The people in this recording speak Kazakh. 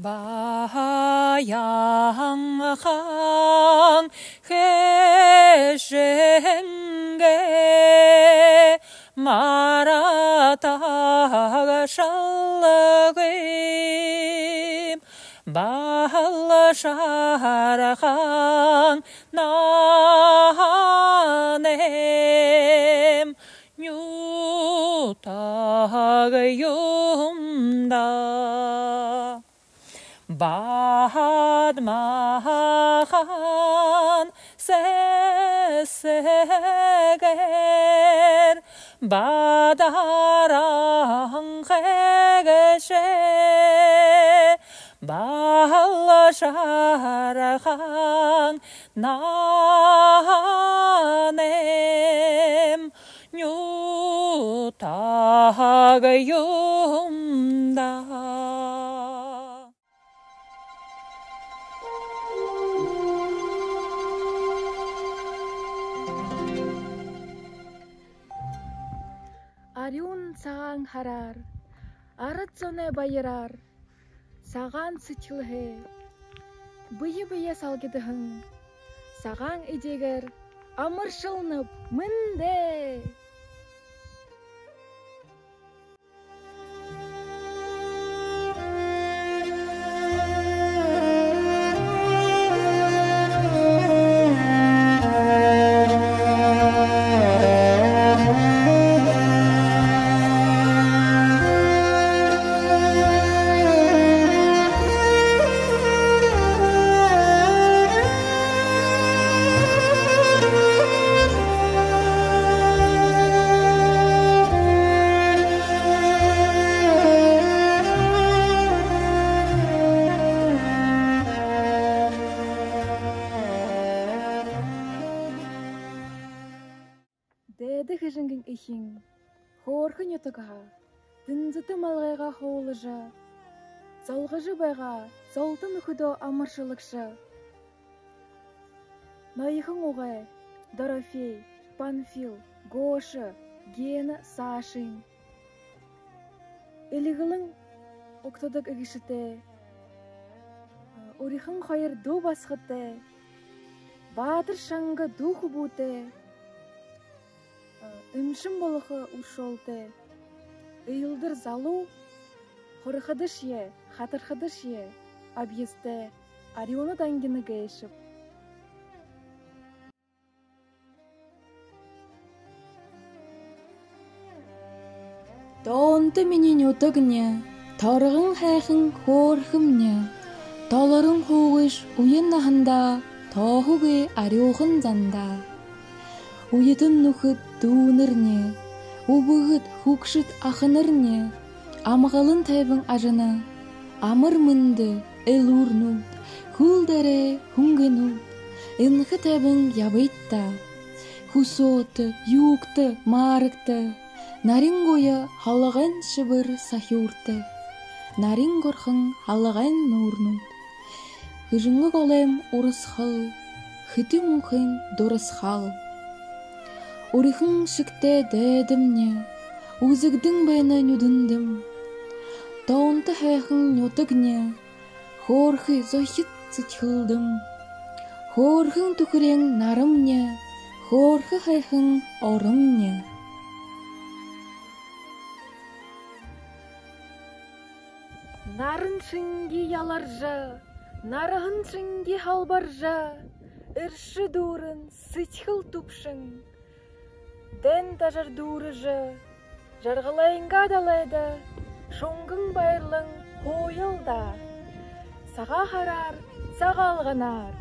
Баяңхан хешенге маратага шалгым бала шарахан нанем нютага юмда Badmahan seseger badarang hegeshe balasharang nanem nyutagayumda Арюн саған харар, арыт соне байырар, саған сычылғы, бұйы-бұйы салгедіғын, саған идегер, амыршылнып, мінде. Дәді хыжыңгың ихин, хорхын ютыға, дынзыты малғайға хоулыжа, залғыжы байға, золтын үхідо амыршылықшы. Найхын оғай, Дорофей, Панфил, Гоша, Гена, Сашин. Элігілің оқтадық үгішіте, урихын қайыр ду басқыте, батыр шаңғы ду хубуте, Имшим болығы ушолте, үйілдір залу, хорыхыдыш е, хатырхыдыш е, абьесте, арионы дангіні гейшіп. Тоонты менен өтігіне, тарығын хайхын хорхымне, таларын хоғыш уйын нахында, тоғығы ариоғын занда. Уйытын нұхыт дуынырне, убығыт хукшыт ақынырне, амғалын тайбың ажына, амыр мынды элурнут, хулдаре хунгенут, инхы тайбың ябытта, хусоты, юкты, марыкты, нарингоя халығын шыбыр сахюрты, нарингорхын халығын нурнут. Хыжыңы голем урысхыл, хыты мухын дорысхал. Урихын шыкте дәдімне, узыгдың бәйна нүдіндім. Таунты хайхын нөтігне, хорхы зохит цытхылдым. Хорхын түкірен нарымне, хорхы хайхын орымне. Нарын шынги яларжа, нарығын шынги халбаржа, үрші дұрын сычхыл тупшың. Ден тажар дұрыжы, жарғылайынға далайды, шоңғың байырлың хойылда. Саға харар, саға алғанар.